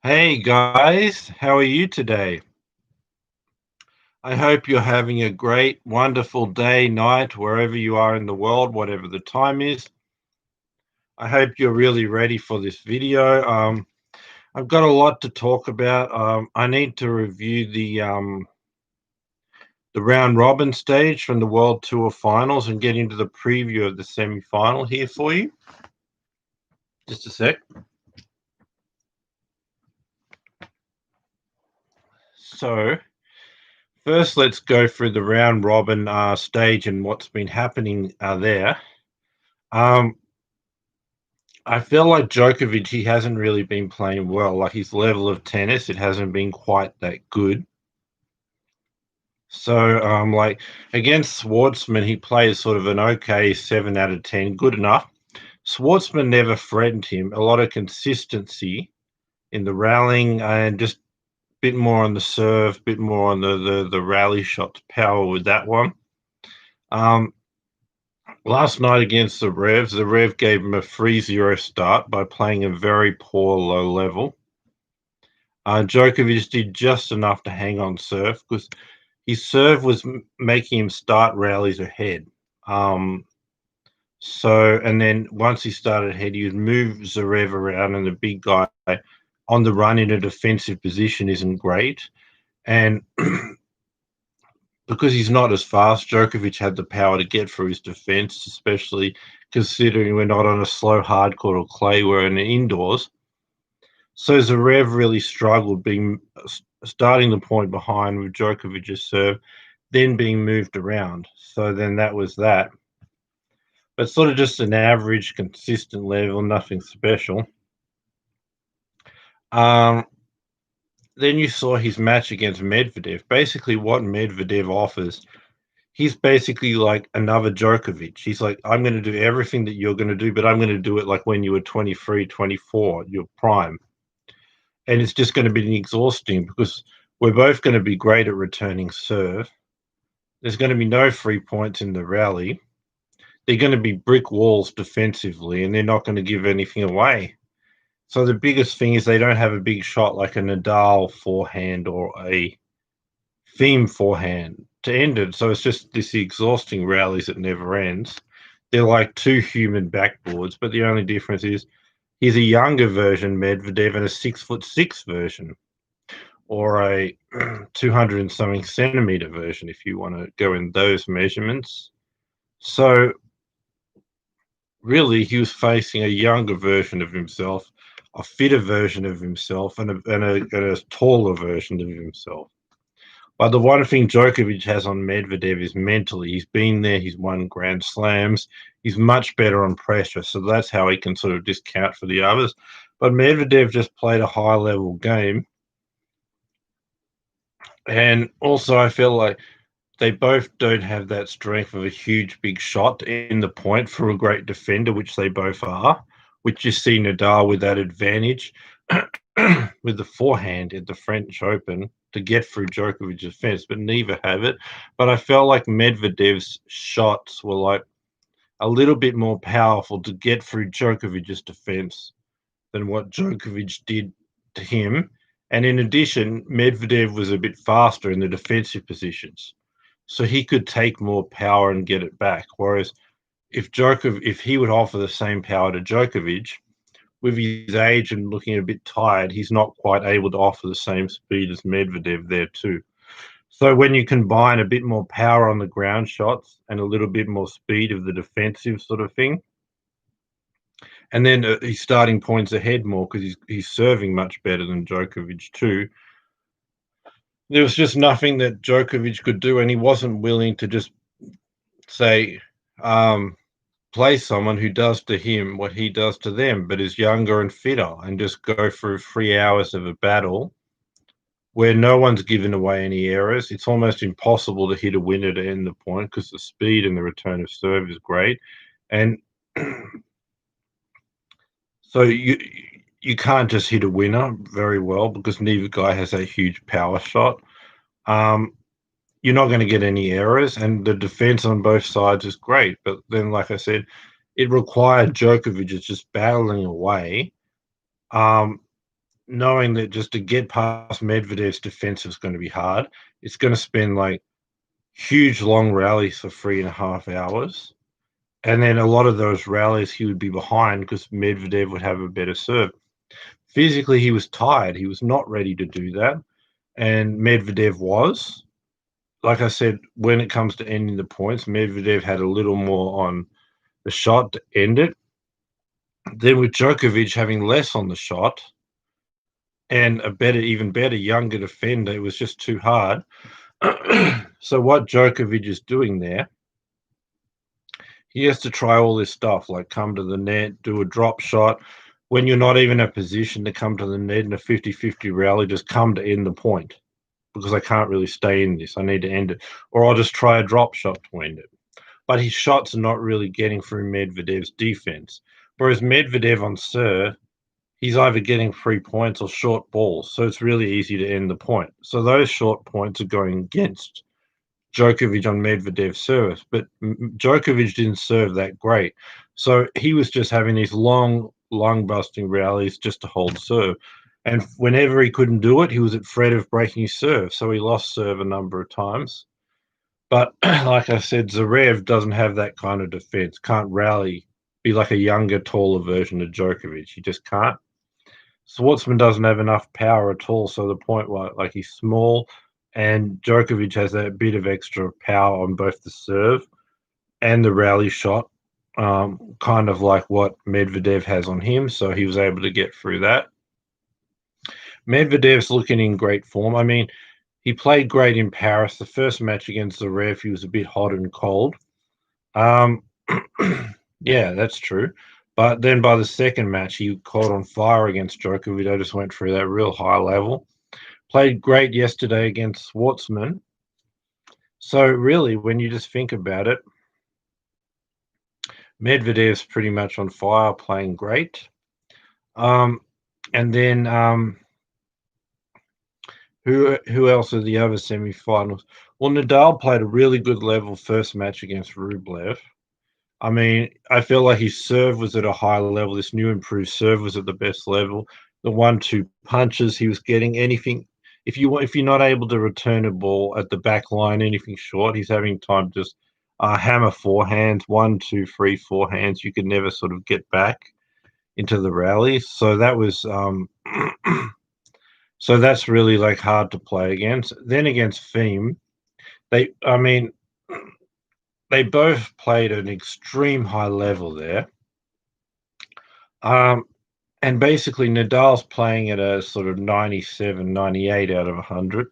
Hey guys, how are you today? I hope you're having a great, wonderful day, night, wherever you are in the world, whatever the time is. I hope you're really ready for this video. I've got a lot to talk about. I need to review the round robin stage from the World Tour Finals and get into the preview of the semi-final here for you. Just a sec. So, first, let's go through the round robin stage and what's been happening there. Um, I feel like Djokovic, he hasn't really been playing well. Like his level of tennis, it hasn't been quite that good. So, like against Schwartzman, he plays sort of an okay 7 out of 10, good enough. Schwartzman never threatened him. A lot of consistency in the rallying and just a bit more on the serve, bit more on the rally shots, power with that one. Um, Last night against the Rev gave him a 3-0 start by playing a very poor low level. Djokovic did just enough to hang on serve because his serve was making him start rallies ahead. Um, and then once he started ahead, he would move Zverev around, and the big guy on the run in a defensive position isn't great. And because he's not as fast, Djokovic had the power to get through his defense, especially considering we're not on a slow hard court or clay, we're in indoors. So Zverev really struggled being starting the point behind with Djokovic's serve, then being moved around. So then that was that. But sort of just an average, consistent level, nothing special. Um, then you saw his match against Medvedev. Basically, what Medvedev offers, he's basically like another Djokovic. He's like, I'm going to do everything that you're going to do, but I'm going to do it like when you were 23, 24, your prime. And it's just going to be exhausting because we're both going to be great at returning serve. There's going to be no free points in the rally. They're going to be brick walls defensively, and they're not going to give anything away. So the biggest thing is they don't have a big shot like a Nadal forehand or a Thiem forehand to end it. So it's just this exhausting rallies that never ends. They're like two human backboards, but the only difference is he's a younger version Medvedev and a 6'6" version, or a 200 and something centimeter version if you want to go in those measurements. So really, he was facing a younger version of himself, a fitter version of himself, and a taller version of himself. But the one thing Djokovic has on Medvedev is mentally. He's been there. He's won Grand Slams. He's much better on pressure. So that's how he can sort of discount for the others. But Medvedev just played a high level game. And also, I feel like they both don't have that strength of a huge big shot in the point for a great defender, which they both are, which you see Nadal with that advantage with the forehand at the French Open to get through Djokovic's defense, but neither have it. But I felt like Medvedev's shots were like a little bit more powerful to get through Djokovic's defense than what Djokovic did to him. And in addition, Medvedev was a bit faster in the defensive positions, so he could take more power and get it back. Whereas if he would offer the same power to Djokovic, with his age and looking a bit tired, he's not quite able to offer the same speed as Medvedev there too. So when you combine a bit more power on the ground shots and a little bit more speed of the defensive sort of thing, and then he's starting points ahead more because he's serving much better than Djokovic too. There was just nothing that Djokovic could do, and he wasn't willing to just say, play someone who does to him what he does to them, but is younger and fitter, and just go through 3 hours of a battle where no one's given away any errors. It's almost impossible to hit a winner to end the point because the speed and the return of serve is great. And so you can't just hit a winner very well because neither guy has a huge power shot. Um, you're not going to get any errors, and the defense on both sides is great. But then, like I said, it required Djokovic just battling away. Um, knowing that just to get past Medvedev's defense is going to be hard. It's going to spend like huge long rallies for 3.5 hours. And then a lot of those rallies he would be behind because Medvedev would have a better serve. Physically, he was tired. He was not ready to do that. And Medvedev was. Like I said, when it comes to ending the points, Medvedev had a little more on the shot to end it. Then with Djokovic having less on the shot and a better, even better, younger defender, it was just too hard. So what Djokovic is doing there, he has to try all this stuff, like come to the net, do a drop shot. When you're not even in a position to come to the net in a 50-50 rally, just come to end the point because I can't really stay in this. I need to end it. Or I'll just try a drop shot to end it. But his shots are not really getting through Medvedev's defense. Whereas Medvedev on serve, he's either getting 3 points or short balls. So it's really easy to end the point. So those short points are going against Djokovic on Medvedev's service. But Djokovic didn't serve that great. So he was just having these long, lung busting rallies just to hold serve. And whenever he couldn't do it, he was at threat of breaking his serve. So he lost serve a number of times. But like I said, Zverev doesn't have that kind of defense, can't rally, be like a younger, taller version of Djokovic. He just can't. Schwartzman doesn't have enough power at all. So the point where like he's small and Djokovic has a bit of extra power on both the serve and the rally shot, kind of like what Medvedev has on him. So he was able to get through that. Medvedev's looking in great form. I mean, he played great in Paris. The first match against Zverev, he was a bit hot and cold. Um, yeah, that's true. But then by the second match, he caught on fire against Djokovic. I just went through that real high level. Played great yesterday against Schwartzman. So really, when you just think about it, Medvedev's pretty much on fire, playing great. And then who else are the other semi-finals? Well, Nadal played a really good level first match against Rublev. I mean, I feel like his serve was at a high level. This new improved serve was at the best level. The 1-2 punches he was getting, anything. If you're not able to return a ball at the back line, anything short, he's having time to just hammer forehands, 1, 2, 3 forehands. You could never sort of get back into the rallies. So that was so that's really like hard to play against. Then against Thiem, I mean, they both played at an extreme high level there. And basically Nadal's playing at a sort of 97, 98 out of 100.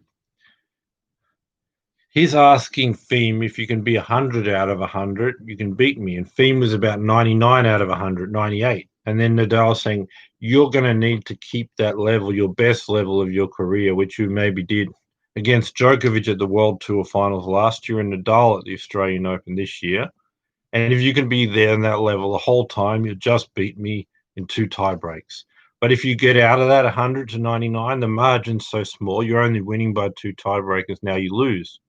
He's asking Thiem if you can be 100 out of 100, you can beat me. And Thiem was about 99 out of 100, 98. And then Nadal saying, you're going to need to keep that level, your best level of your career, which you maybe did against Djokovic at the World Tour Finals last year and Nadal at the Australian Open this year. And if you can be there in that level the whole time, you just beat me in 2 tie breaks. But if you get out of that 100 to 99, the margin's so small, you're only winning by 2 tiebreakers. Now you lose.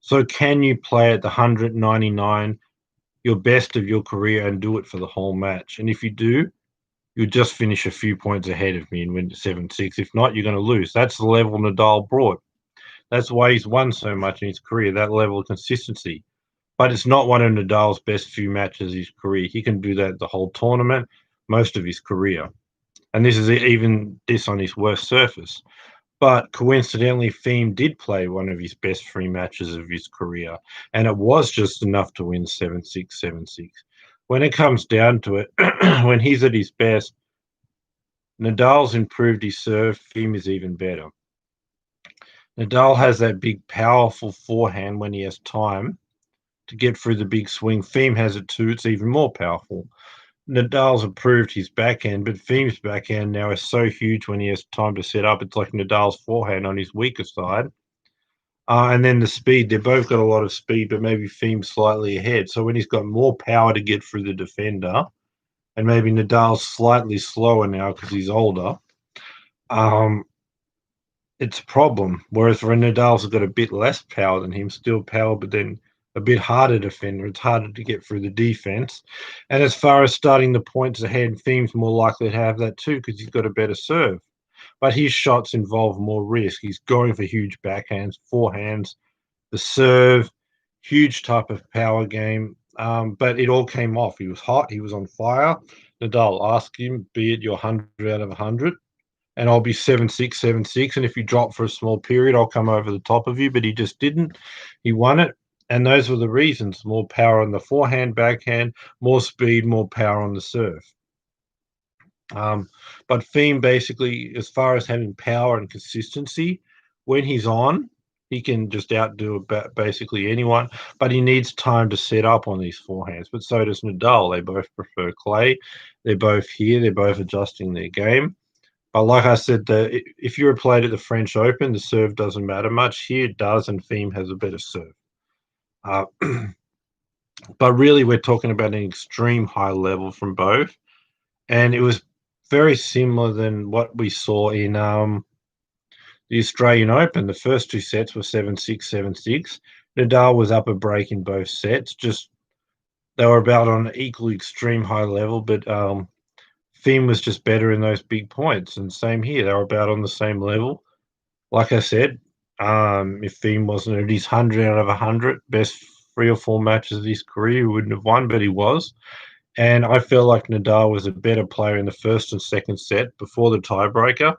So can you play at the 199, your best of your career, and do it for the whole match? And if you do, you'll just finish a few points ahead of me and win 7-6. If not, you're going to lose. That's the level Nadal brought. That's why he's won so much in his career, that level of consistency. But it's not one of Nadal's best few matches of his career. He can do that the whole tournament, most of his career. And this is even this on his worst surface. But coincidentally, Thiem did play one of his best 3 matches of his career, and it was just enough to win 7-6, 7-6. When it comes down to it, when he's at his best, Nadal's improved his serve, Thiem is even better. Nadal has that big, powerful forehand when he has time to get through the big swing. Thiem has it too, it's even more powerful. Nadal's improved his backhand, but Thiem's backhand now is so huge when he has time to set up. It's like Nadal's forehand on his weaker side. And then the speed, they've both got a lot of speed, but maybe Thiem's slightly ahead. So when he's got more power to get through the defender, and maybe Nadal's slightly slower now because he's older, it's a problem. Whereas for Nadal's got a bit less power than him, still power, but then a bit harder defender. It's harder to get through the defense. And as far as starting the points ahead, Thiem's more likely to have that too because he's got a better serve. but his shots involve more risk. He's going for huge backhands, forehands, the serve, huge type of power game. But it all came off. He was hot. He was on fire. Nadal asked him, "Be it your 100 out of 100, and I'll be 7-6, 7-6. And if you drop for a small period, I'll come over the top of you." But he just didn't. He won it. And those were the reasons: more power on the forehand, backhand, more speed, more power on the serve. But Thiem, basically, as far as having power and consistency, when he's on, he can just outdo about basically anyone. But he needs time to set up on these forehands. But so does Nadal. They both prefer clay. They're both here. They're both adjusting their game. But like I said, if you were played at the French Open, the serve doesn't matter much. Here it does, and Thiem has a better serve. Uh, but really, we're talking about an extreme high level from both. And it was very similar than what we saw in the Australian Open. The first two sets were 7-6, 7-6. Nadal was up a break in both sets. Just they were about on an equally extreme high level, but Thiem was just better in those big points. And same here, they were about on the same level. Like I said, if Thiem wasn't at his 100 out of 100, best 3 or 4 matches of his career, he wouldn't have won, but he was. And I feel like Nadal was a better player in the first and second set before the tiebreaker,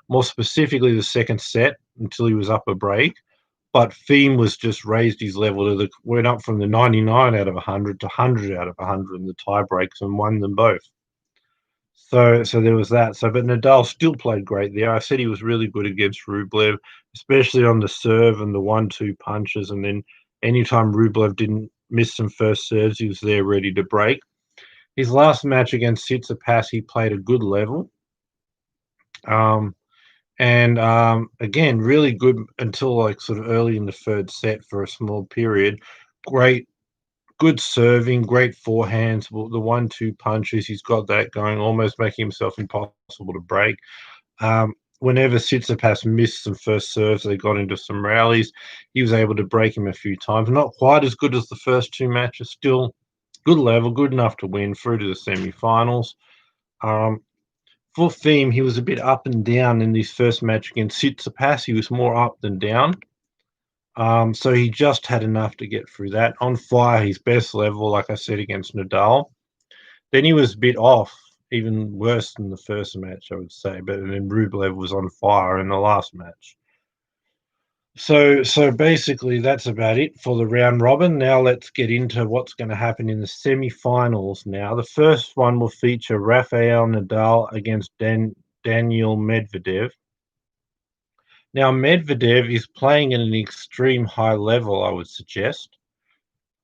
more specifically the second set until he was up a break. But Thiem was just raised his level to went up from the 99 out of 100 to 100 out of 100 in the tiebreaks and won them both. So there was that. But Nadal still played great there. I said he was really good against Rublev, especially on the serve and the 1-2 punches. And then anytime Rublev didn't miss some first serves, he was there ready to break. His last match against Tsitsipas, he played a good level. Again, really good until like sort of early in the third set for a small period. Good serving, great forehands. The 1-2 punches, he's got that going, almost making himself impossible to break. Whenever Tsitsipas missed some first serves, they got into some rallies. He was able to break him a few times. Not quite as good as the first two matches, still good level, good enough to win through to the semi-finals. For Thiem, he was a bit up and down in this first match against Tsitsipas. He was more up than down. So he just had enough to get through that. On fire, his best level, like I said, against Nadal. Then he was a bit off, even worse than the first match, I would say. But then Rublev was on fire in the last match. So basically, that's about it for the round robin. Now let's get into what's going to happen in the semi-finals. Now, the first one will feature Rafael Nadal against Daniil Medvedev. Now, Medvedev is playing at an extreme high level, I would suggest.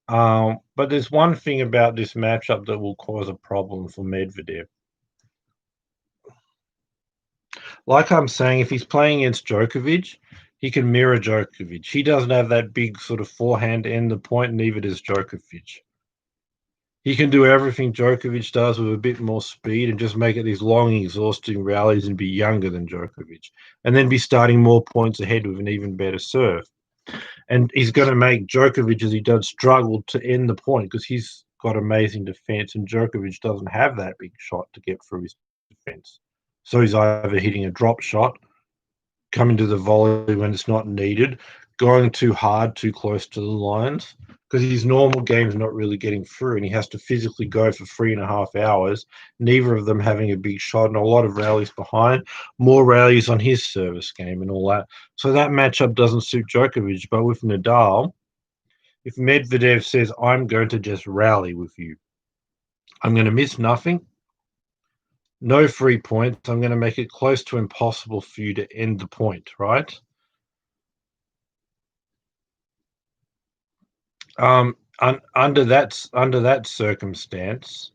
But there's one thing about this matchup that will cause a problem for Medvedev. Like I'm saying, if he's playing against Djokovic, he can mirror Djokovic. He doesn't have that big sort of forehand to end the point, neither does Djokovic. He can do everything Djokovic does with a bit more speed and just make it these long, exhausting rallies and be younger than Djokovic, and then be starting more points ahead with an even better serve. And he's going to make Djokovic, as he does, struggle to end the point because he's got amazing defense, and Djokovic doesn't have that big shot to get through his defense. So he's either hitting a drop shot, coming to the volley when it's not needed, going too hard, too close to the lines, because his normal game's not really getting through, and he has to physically go for 3.5 hours, neither of them having a big shot and a lot of rallies behind, more rallies on his service game and all that. So that matchup doesn't suit Djokovic. But with Nadal, if Medvedev says, I'm going to just rally with you, I'm going to miss nothing, no free points, I'm going to make it close to impossible for you to end the point, right? Under that circumstance,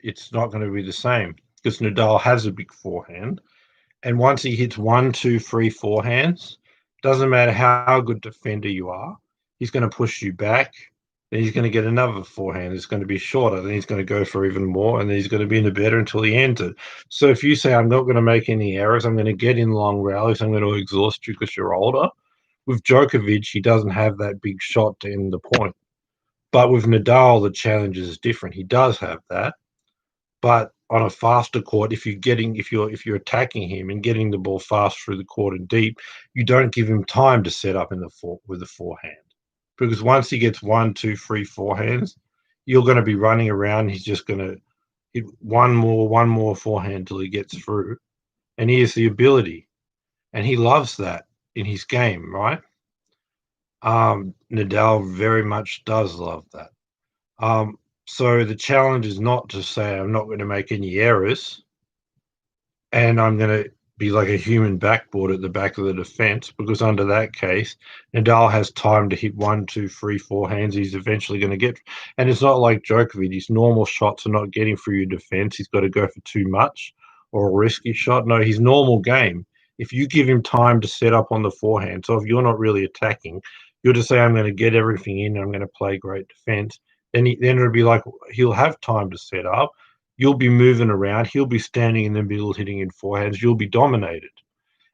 it's not going to be the same because Nadal has a big forehand, and once he hits 1, 2, 3 forehands, doesn't matter how good defender you are, he's going to push you back. Then he's going to get another forehand. It's going to be shorter. Then he's going to go for even more, and then he's going to be in the better until he ends it. So if you say, I'm not going to make any errors, I'm going to get in long rallies, I'm going to exhaust you because you're older. With Djokovic, he doesn't have that big shot to end the point. But with Nadal, the challenge is different. He does have that, but on a faster court, if you're attacking him and getting the ball fast through the court and deep, you don't give him time to set up in with the forehand. Because once he gets one, two, three forehands, you're going to be running around. He's just going to hit one more forehand till he gets through. And he has the ability, and he loves that in his game, right? Nadal very much does love that. So the challenge is not to say I'm not going to make any errors and I'm going to be like a human backboard at the back of the defense, because under that case, Nadal has time to hit one, two, three, four hands. He's eventually going to get, and it's not like Djokovic. His normal shots are not getting through your defense. He's got to go for too much or a risky shot. No, his normal game, if you give him time to set up on the forehand, so if you're not really attacking, you'll just say, I'm going to get everything in, I'm going to play great defense. Then it'll be like he'll have time to set up. You'll be moving around. He'll be standing in the middle, hitting in forehands. You'll be dominated.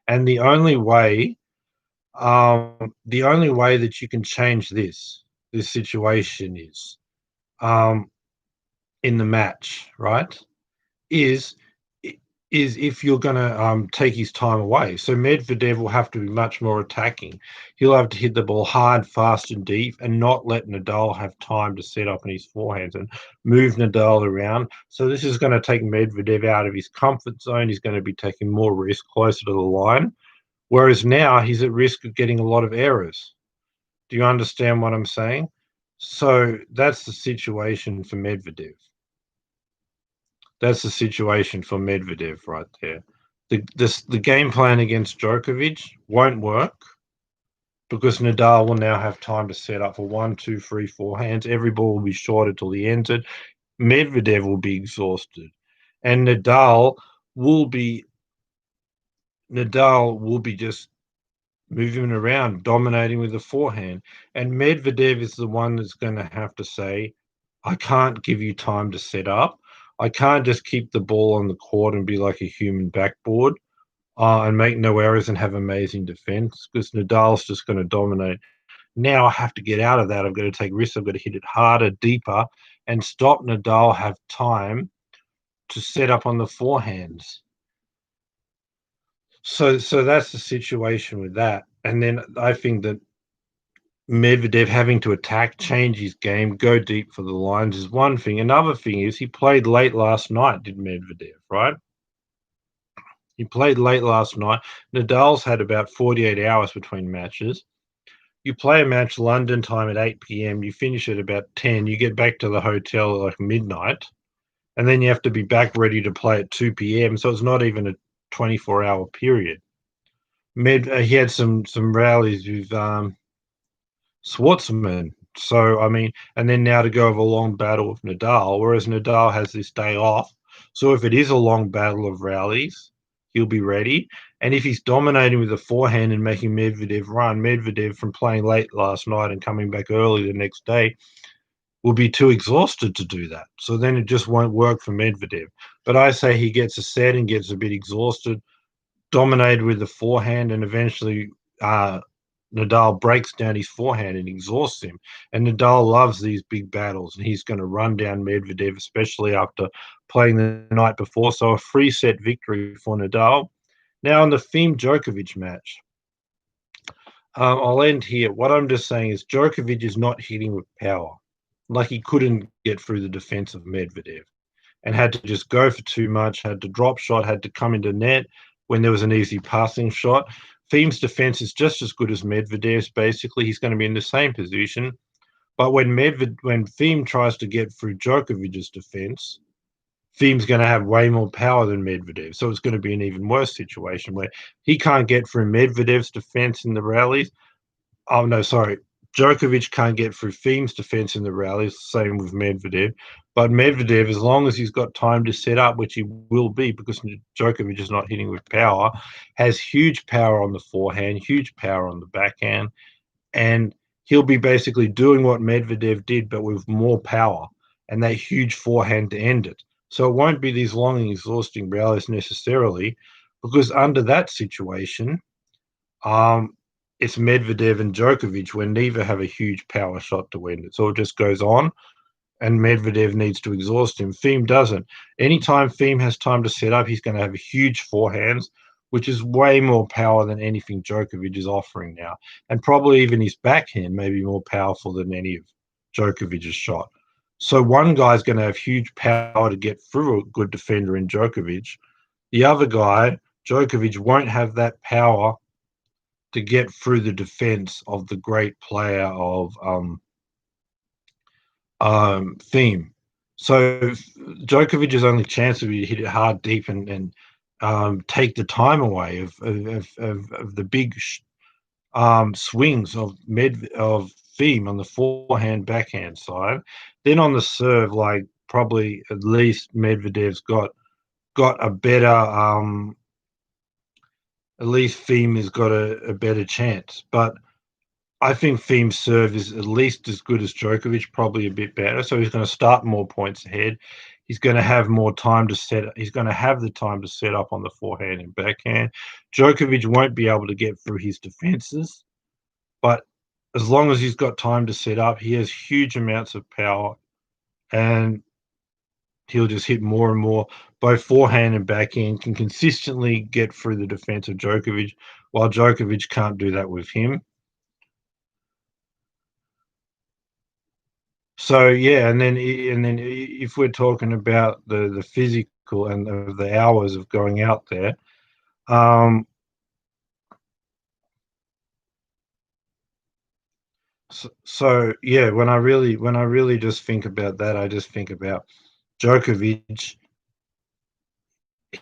And the only way that you can change this situation is, in the match, right? Is is if you're going to take his time away. So Medvedev will have to be much more attacking. He'll have to hit the ball hard, fast, and deep, and not let Nadal have time to set up in his forehands and move Nadal around. So this is going to take Medvedev out of his comfort zone. He's going to be taking more risk closer to the line, whereas now he's at risk of getting a lot of errors. Do you understand what I'm saying? So that's the situation for Medvedev. That's the situation for Medvedev right there. The game plan against Djokovic won't work because Nadal will now have time to set up for one, two, three, four hands. Every ball will be short until he ends it. Medvedev will be exhausted, and will be Nadal will be just moving around, dominating with the forehand. And Medvedev is the one that's going to have to say, I can't give you time to set up. I can't just keep the ball on the court and be like a human backboard and make no errors and have amazing defense, because Nadal's just going to dominate. Now I have to get out of that. I've got to take risks. I've got to hit it harder, deeper, and stop Nadal have time to set up on the forehands. So that's the situation with that. And then I think that Medvedev having to attack, change his game, go deep for the lines is one thing. Another thing is he played late last night, did Medvedev, right? He played late last night. Nadal's had about 48 hours between matches. You play a match London time at 8 p.m., you finish at about 10, you get back to the hotel at like midnight, and then you have to be back ready to play at 2 p.m., so it's not even a 24-hour period. He had some rallies with Schwartzman. So, I mean, and then now to go have a long battle with Nadal, whereas Nadal has this day off. So if it is a long battle of rallies, he'll be ready. And if he's dominating with the forehand and making Medvedev run, Medvedev from playing late last night and coming back early the next day will be too exhausted to do that. So then it just won't work for Medvedev. But I say he gets a set and gets a bit exhausted, dominated with the forehand, and eventually Nadal breaks down his forehand and exhausts him. And Nadal loves these big battles, and he's going to run down Medvedev, especially after playing the night before. So a 3-set victory for Nadal. Now on the Thiem Djokovic match, I'll end here. What I'm just saying is Djokovic is not hitting with power. Like he couldn't get through the defense of Medvedev and had to just go for too much, had to drop shot, had to come into net when there was an easy passing shot. Thiem's defense is just as good as Medvedev's. Basically, he's going to be in the same position. But when Thiem tries to get through Djokovic's defense, Thiem's going to have way more power than Medvedev. So it's going to be an even worse situation where he can't get through Medvedev's defense in the rallies. Oh, no, sorry. Djokovic can't get through Thiem's defense in the rallies, same with Medvedev. But Medvedev, as long as he's got time to set up, which he will be because Djokovic is not hitting with power, has huge power on the forehand, huge power on the backhand, and he'll be basically doing what Medvedev did, but with more power and that huge forehand to end it. So it won't be these long and exhausting rallies necessarily, because under that situation, it's Medvedev and Djokovic where neither have a huge power shot to win it. So it just goes on. and Medvedev needs to exhaust him. Thiem doesn't. Anytime Thiem has time to set up, he's going to have huge forehands, which is way more power than anything Djokovic is offering now. And probably even his backhand may be more powerful than any of Djokovic's shot. So one guy's going to have huge power to get through a good defender in Djokovic. The other guy, Djokovic, won't have that power to get through the defense of the great player of Thiem. So Djokovic's only chance would be to hit it hard, deep, and take the time away of the big swings of Thiem on the forehand, backhand side. Then on the serve, like probably at least Medvedev's got a better. At least Thiem has got a better chance, but I think Thiem's serve is at least as good as Djokovic, probably a bit better. So he's going to start more points ahead. He's going to have more time to set. He's going to have the time to set up on the forehand and backhand. Djokovic won't be able to get through his defenses, but as long as he's got time to set up, he has huge amounts of power, and he'll just hit more and more. Both forehand and backhand can consistently get through the defense of Djokovic, while Djokovic can't do that with him. So yeah, and then if we're talking about the physical and the hours of going out there, um, so yeah, when I really just think about that, I just think about Djokovic.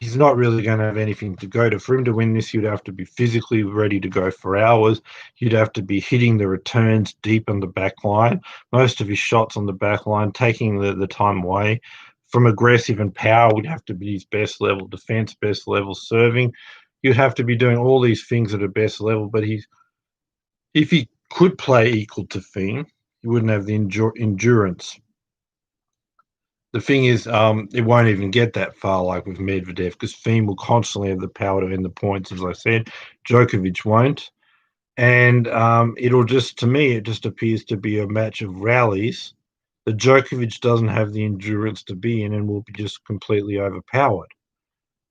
He's not really going to have anything to go to. For him to win this, you'd have to be physically ready to go for hours. You'd have to be hitting the returns deep on the back line, most of his shots on the back line, taking the time away. From aggressive and power would have to be his best level defense, best level serving. You'd have to be doing all these things at a best level. But if he could play equal to Thiem, he wouldn't have the endurance. The thing is, it won't even get that far, like with Medvedev, because Thiem will constantly have the power to end the points, as I said. Djokovic won't. And it'll just, to me, it just appears to be a match of rallies that Djokovic doesn't have the endurance to be in and will be just completely overpowered.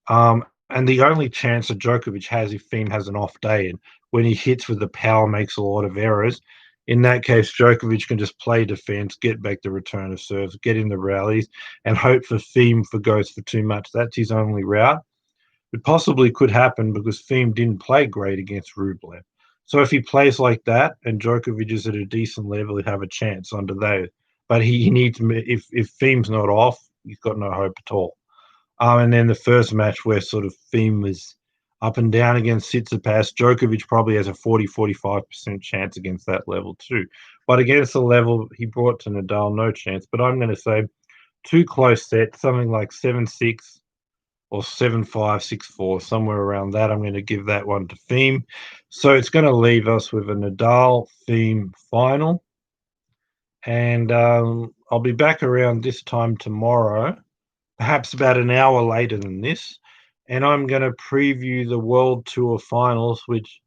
And the only chance that Djokovic has if Thiem has an off day and when he hits with the power makes a lot of errors, in that case, Djokovic can just play defense, get back the return of serves, get in the rallies, and hope for Thiem for goes for too much. That's his only route. It possibly could happen because Thiem didn't play great against Rublev. So if he plays like that and Djokovic is at a decent level, he'd have a chance under those. But he needs, if Thiem's not off, he's got no hope at all. And then the first match where sort of Thiem was up and down against Tsitsipas, Djokovic probably has a 40-45% chance against that level too. But against the level he brought to Nadal, no chance. But I'm going to say two close sets, something like 7-6 or 7-5, 6-4, somewhere around that. I'm going to give that one to Thiem. So it's going to leave us with a Nadal Thiem final. And I'll be back around this time tomorrow, perhaps about an hour later than this, and I'm going to preview the World Tour Finals, which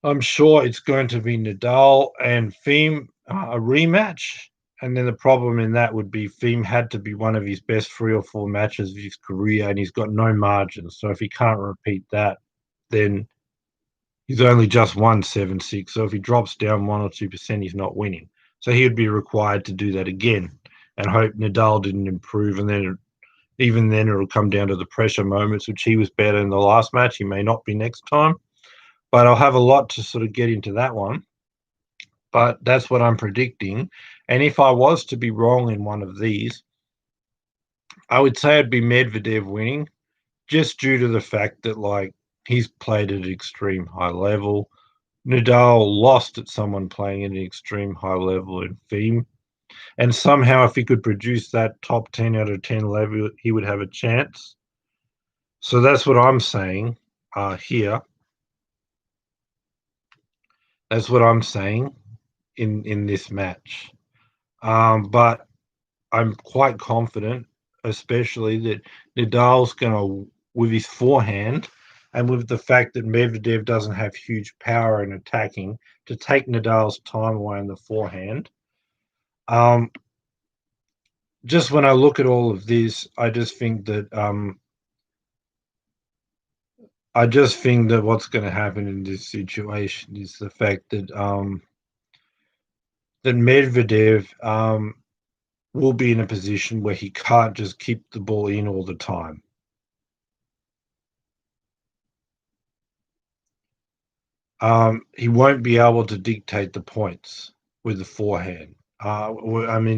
I'm sure it's going to be Nadal and Thiem, a rematch. And then the problem in that would be Thiem had to be one of his best 3 or 4 matches of his career, and he's got no margins. So if he can't repeat that, then he's only just won 7-6. So if he drops down 1 or 2%, he's not winning. So he would be required to do that again and hope Nadal didn't improve. And then even then, it'll come down to the pressure moments, which he was better in the last match. He may not be next time. But I'll have a lot to sort of get into that one. But that's what I'm predicting. And if I was to be wrong in one of these, I would say it'd be Medvedev winning, just due to the fact that, like, he's played at an extreme high level. Nadal lost at someone playing at an extreme high level in Thiem. And somehow, if he could produce that top 10 out of 10 level, he would have a chance. So that's what I'm saying here. That's what I'm saying in this match. But I'm quite confident, especially that Nadal's going to, with his forehand and with the fact that Medvedev doesn't have huge power in attacking, to take Nadal's time away in the forehand. just when I look at all of this, I just think that what's going to happen in this situation is the fact that Medvedev will be in a position where he can't just keep the ball in all the time. He won't be able to dictate the points with the forehand.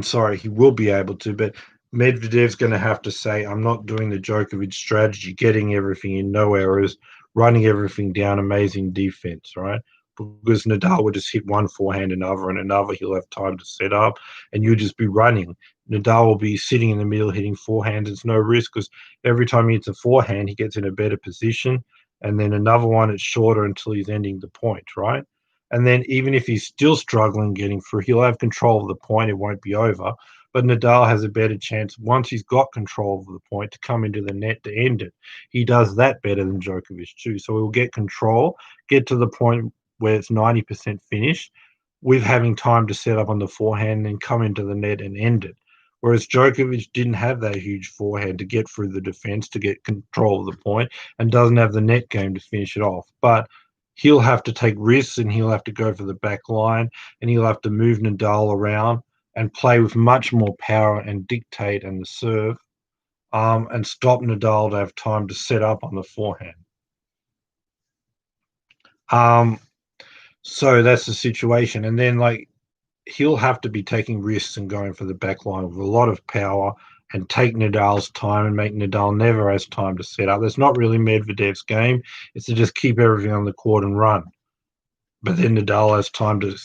Sorry, he will be able to, but Medvedev's going to have to say, I'm not doing the Djokovic strategy, getting everything in, no errors, running everything down, amazing defense, right? Because Nadal will just hit one forehand and another. He'll have time to set up, and you'll just be running. Nadal will be sitting in the middle hitting forehand. It's no risk because every time he hits a forehand, he gets in a better position, and then another one, it's shorter until he's ending the point, right? And then even if he's still struggling getting through, he'll have control of the point. It won't be over. But Nadal has a better chance once he's got control of the point to come into the net to end it. He does that better than Djokovic too. So he'll get control, get to the point where it's 90% finished with having time to set up on the forehand and then come into the net and end it. Whereas Djokovic didn't have that huge forehand to get through the defense to get control of the point and doesn't have the net game to finish it off. But he'll have to take risks and he'll have to go for the back line and he'll have to move Nadal around and play with much more power and dictate and the serve and stop Nadal to have time to set up on the forehand. So that's the situation. And then he'll have to be taking risks and going for the back line with a lot of power and take Nadal's time and make Nadal never has time to set up. That's not really Medvedev's game. It's to just keep everything on the court and run. But then Nadal has time to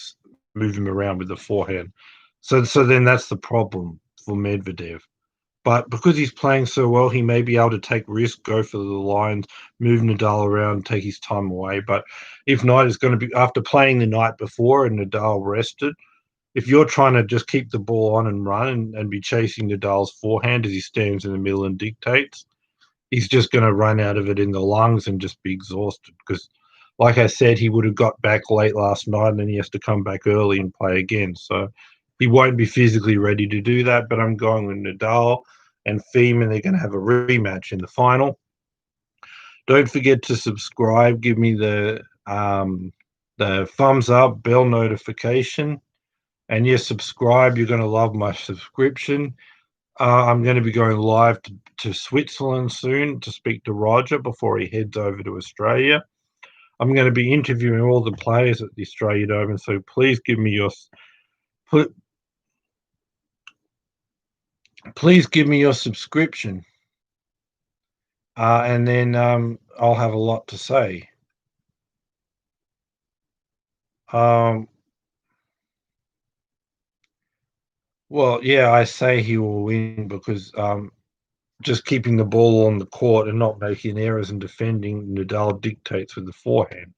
move him around with the forehand. So then that's the problem for Medvedev. But because he's playing so well, he may be able to take risks, go for the lines, move Nadal around, take his time away. But if not, it's going to be after playing the night before and Nadal rested. If you're trying to just keep the ball on and run and be chasing Nadal's forehand as he stands in the middle and dictates, he's just going to run out of it in the lungs and just be exhausted. Because, like I said, he would have got back late last night and then he has to come back early and play again. So he won't be physically ready to do that. But I'm going with Nadal and Thiem, and they're going to have a rematch in the final. Don't forget to subscribe. Give me the thumbs up, bell notification. And yes, subscribe. You're going to love my subscription. I'm going to be going live to Switzerland soon to speak to Roger before he heads over to Australia. I'm going to be interviewing all the players at the Australian Open, so please give me your subscription, and then I'll have a lot to say. Well, yeah, I say he will win because just keeping the ball on the court and not making errors and defending, Nadal dictates with the forehand.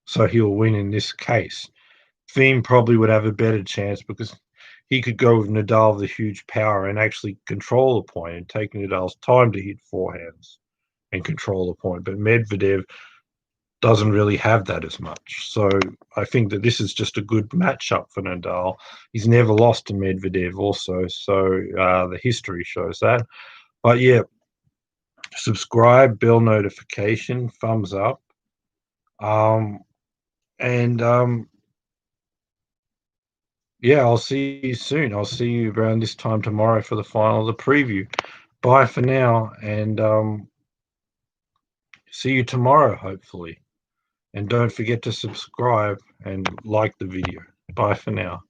So he'll win in this case. Thiem probably would have a better chance because he could go with Nadal with a huge power and actually control the point and take Nadal's time to hit forehands and control the point. But Medvedev doesn't really have that as much. So I think that this is just a good matchup for Nadal. He's never lost to Medvedev also, so the history shows that. But yeah, subscribe, bell notification, thumbs up. Yeah, I'll see you soon. I'll see you around this time tomorrow for the final, the preview. Bye for now, and see you tomorrow, hopefully. And don't forget to subscribe and like the video. Bye for now.